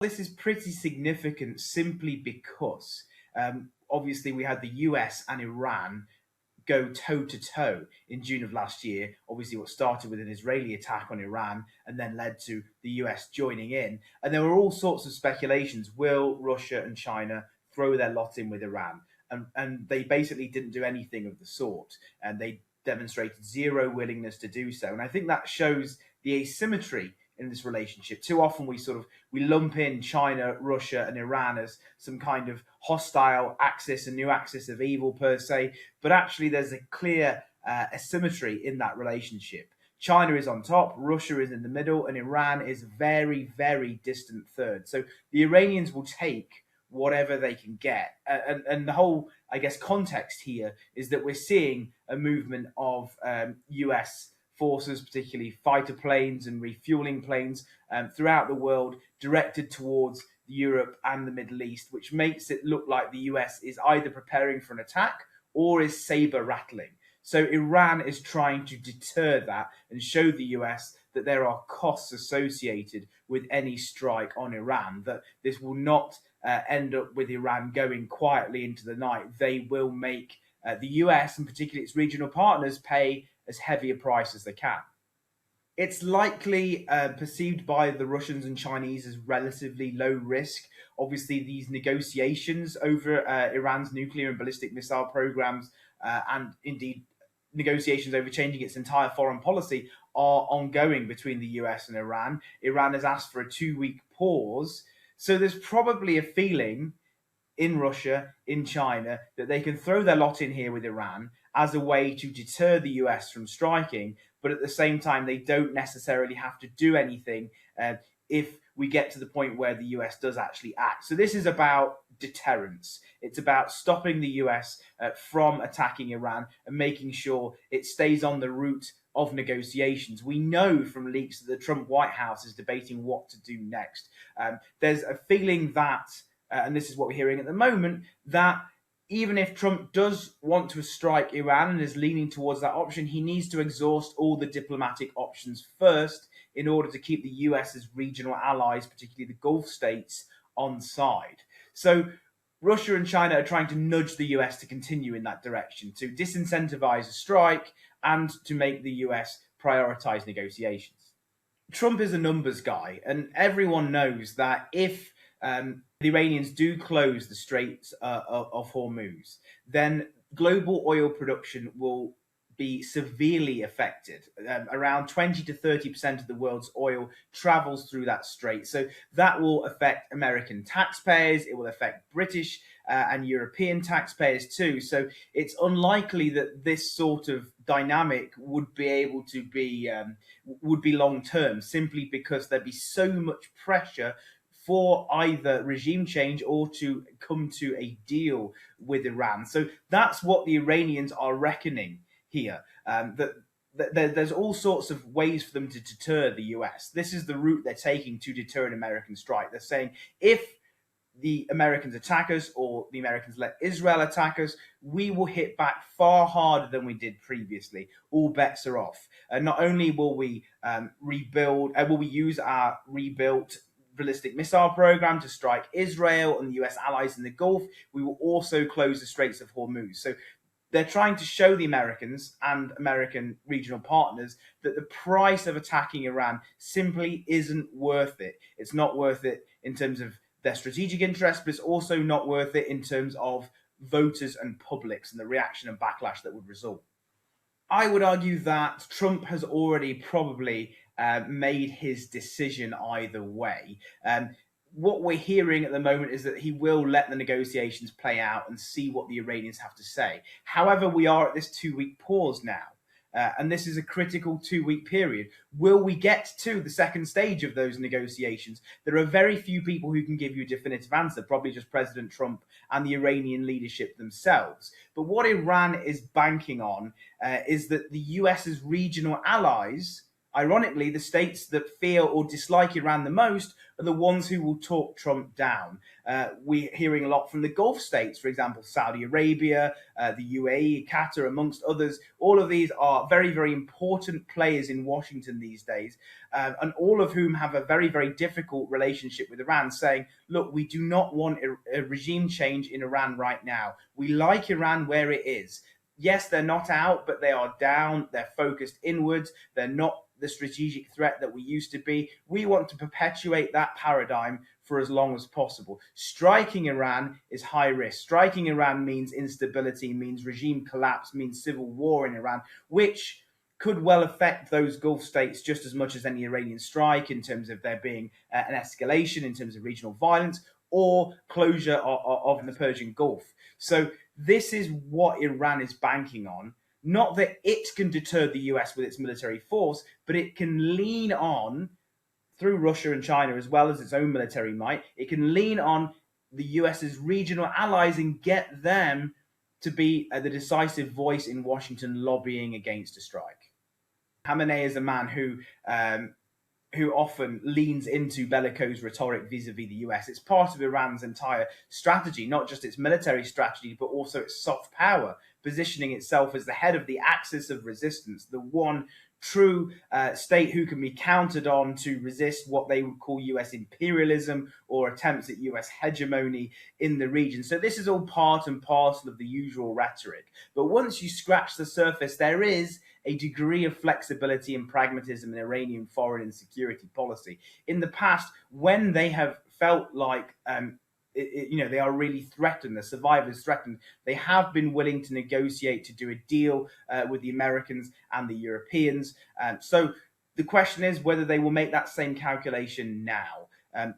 This is pretty significant simply because obviously we had the US and Iran go toe to toe in June of last year. Obviously, what started with an Israeli attack on Iran and then led to the US joining in. And there were all sorts of speculations. Will Russia and China throw their lot in with Iran? And they basically didn't do anything of the sort. And they demonstrated zero willingness to do so. And I think that shows the asymmetry in this relationship. Too often we lump in China, Russia, and Iran as some kind of hostile axis, a new axis of evil per se, but actually there's a clear asymmetry in that relationship. China is on top, Russia is in the middle, and Iran is very, very distant third. So the Iranians will take whatever they can get. And the whole, I guess, context here is that we're seeing a movement of US forces, particularly fighter planes and refueling planes throughout the world, directed towards Europe and the Middle East, which makes it look like the US is either preparing for an attack or is saber rattling. So Iran is trying to deter that and show the US that there are costs associated with any strike on Iran, that this will not end up with Iran going quietly into the night. They will make the US and particularly its regional partners pay as heavy a price as they can. It's likely perceived by the Russians and Chinese as relatively low risk. Obviously, these negotiations over Iran's nuclear and ballistic missile programs, and indeed negotiations over changing its entire foreign policy, are ongoing between the US and Iran. Iran has asked for a 2-week pause. So there's probably a feeling in Russia, in China, that they can throw their lot in here with Iran as a way to deter the US from striking, but at the same time, they don't necessarily have to do anything if we get to the point where the US does actually act. So this is about deterrence. It's about stopping the US from attacking Iran and making sure it stays on the route of negotiations. We know from leaks that the Trump White House is debating what to do next. There's a feeling that and this is what we're hearing at the moment, that even if Trump does want to strike Iran and is leaning towards that option, he needs to exhaust all the diplomatic options first in order to keep the US's regional allies, particularly the Gulf states, on side. So Russia and China are trying to nudge the US to continue in that direction, to disincentivize a strike and to make the US prioritize negotiations. Trump is a numbers guy, and everyone knows that if the Iranians do close the Straits of Hormuz, then global oil production will be severely affected. Around 20 to 30% of the world's oil travels through that strait. So that will affect American taxpayers. It will affect British and European taxpayers too. So it's unlikely that this sort of dynamic would be able to be long term, simply because there'd be so much pressure for either regime change or to come to a deal with Iran. So that's what the Iranians are reckoning here. There's all sorts of ways for them to deter the US. This is the route they're taking to deter an American strike. They're saying, if the Americans attack us or the Americans let Israel attack us, we will hit back far harder than we did previously. All bets are off. And not only will we will we use our rebuilt ballistic missile program to strike Israel and the US allies in the Gulf, we will also close the Straits of Hormuz. So they're trying to show the Americans and American regional partners that the price of attacking Iran simply isn't worth it. It's not worth it in terms of their strategic interest, but it's also not worth it in terms of voters and publics and the reaction and backlash that would result. I would argue that Trump has already probably made his decision either way. What we're hearing at the moment is that he will let the negotiations play out and see what the Iranians have to say. However, we are at this 2-week pause now. And this is a critical 2-week period. Will we get to the second stage of those negotiations? There are very few people who can give you a definitive answer, probably just President Trump and the Iranian leadership themselves. But what Iran is banking on is that the US's regional allies Ironically, the states that fear or dislike Iran the most are the ones who will talk Trump down. We're hearing a lot from the Gulf states, for example, Saudi Arabia, the UAE, Qatar, amongst others. All of these are very, very important players in Washington these days, and all of whom have a very, very difficult relationship with Iran, saying, look, we do not want a regime change in Iran right now. We like Iran where it is. Yes, they're not out, but they are down. They're focused inwards. They're not the strategic threat that we used to be. We want to perpetuate that paradigm for as long as possible. Striking Iran is high risk. Striking Iran means instability, means regime collapse, means civil war in Iran, which could well affect those Gulf states just as much as any Iranian strike, in terms of there being an escalation in terms of regional violence or closure of the Persian Gulf. So this is what Iran is banking on. Not that it can deter the US with its military force, but it can lean on, through Russia and China, as well as its own military might, it can lean on the US's regional allies and get them to be the decisive voice in Washington lobbying against a strike. Khamenei is a man who often leans into bellicose rhetoric vis-a-vis the US. It's part of Iran's entire strategy, not just its military strategy, but also its soft power, positioning itself as the head of the axis of resistance, the one true state who can be counted on to resist what they would call US imperialism or attempts at US hegemony in the region. So this is all part and parcel of the usual rhetoric. But once you scratch the surface, there is a degree of flexibility and pragmatism in Iranian foreign and security policy. In the past, when they have felt like they are really threatened, the survivors threatened, they have been willing to negotiate, to do a deal with the Americans and the Europeans. So the question is whether they will make that same calculation now.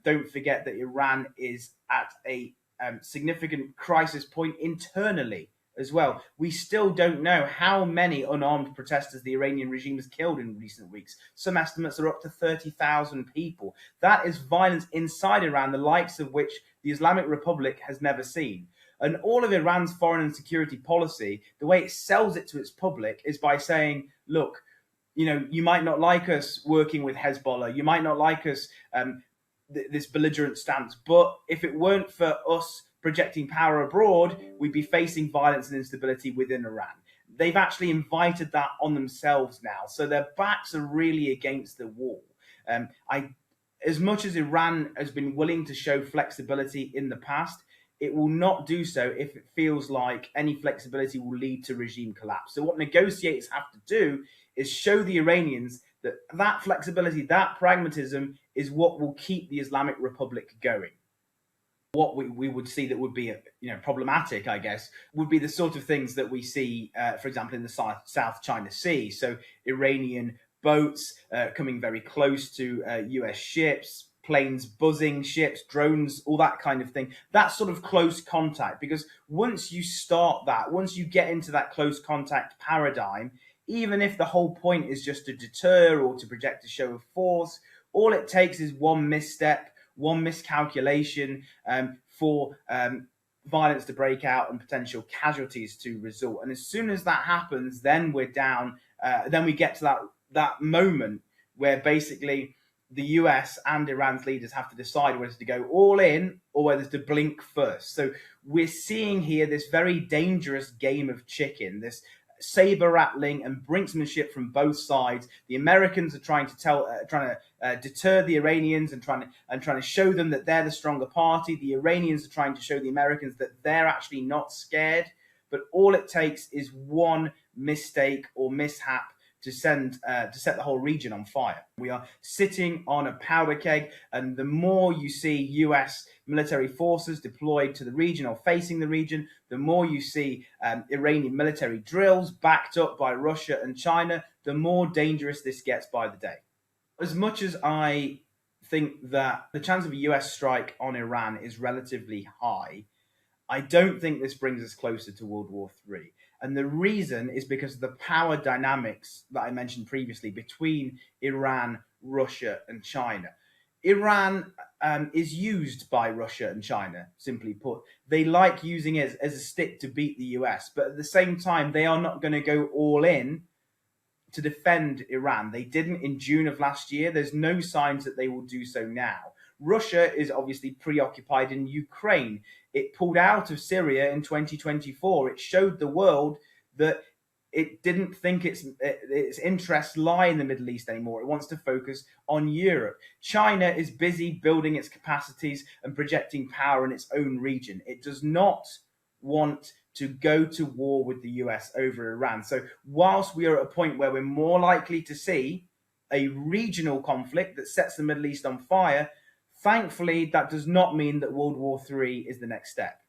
Don't forget that Iran is at a significant crisis point internally as well. We still don't know how many unarmed protesters the Iranian regime has killed in recent weeks. Some estimates are up to 30,000 people. That is violence inside Iran, the likes of which the Islamic Republic has never seen. And all of Iran's foreign and security policy, the way it sells it to its public, is by saying, look, you might not like us working with Hezbollah, you might not like us, this belligerent stance, but if it weren't for us projecting power abroad, we'd be facing violence and instability within Iran. They've actually invited that on themselves now. So their backs are really against the wall. As much as Iran has been willing to show flexibility in the past, it will not do so if it feels like any flexibility will lead to regime collapse. So what negotiators have to do is show the Iranians that that flexibility, that pragmatism is what will keep the Islamic Republic going. What we would see that would be problematic, I guess, would be the sort of things that we see, for example, in the South China Sea. So Iranian boats coming very close to US ships, planes buzzing ships, drones, all that kind of thing. That sort of close contact, because once you start that, once you get into that close contact paradigm, even if the whole point is just to deter or to project a show of force, all it takes is one misstep, one miscalculation for violence to break out and potential casualties to result. And as soon as that happens, then we're down. Then we get to that moment where basically the US and Iran's leaders have to decide whether to go all in or whether to blink first. So we're seeing here this very dangerous game of chicken, this saber rattling and brinksmanship from both sides. The Americans are trying to deter the Iranians and trying to show them that they're the stronger party. The Iranians are trying to show the Americans that they're actually not scared. But all it takes is one mistake or mishap to set the whole region on fire. We are sitting on a powder keg, and the more you see US military forces deployed to the region or facing the region, the more you see Iranian military drills backed up by Russia and China, the more dangerous this gets by the day. As much as I think that the chance of a US strike on Iran is relatively high, I don't think this brings us closer to World War III. And the reason is because of the power dynamics that I mentioned previously between Iran, Russia, and China. Iran is used by Russia and China, simply put. They like using it as a stick to beat the US, but at the same time, they are not going to go all in to defend Iran. They didn't in June of last year. There's no signs that they will do so now. Russia is obviously preoccupied in Ukraine. It pulled out of Syria in 2024. It showed the world that it didn't think its interests lie in the Middle East anymore. It wants to focus on Europe. China is busy building its capacities and projecting power in its own region. It does not want to go to war with the US over Iran. So whilst we are at a point where we're more likely to see a regional conflict that sets the Middle East on fire, thankfully, that does not mean that World War III is the next step.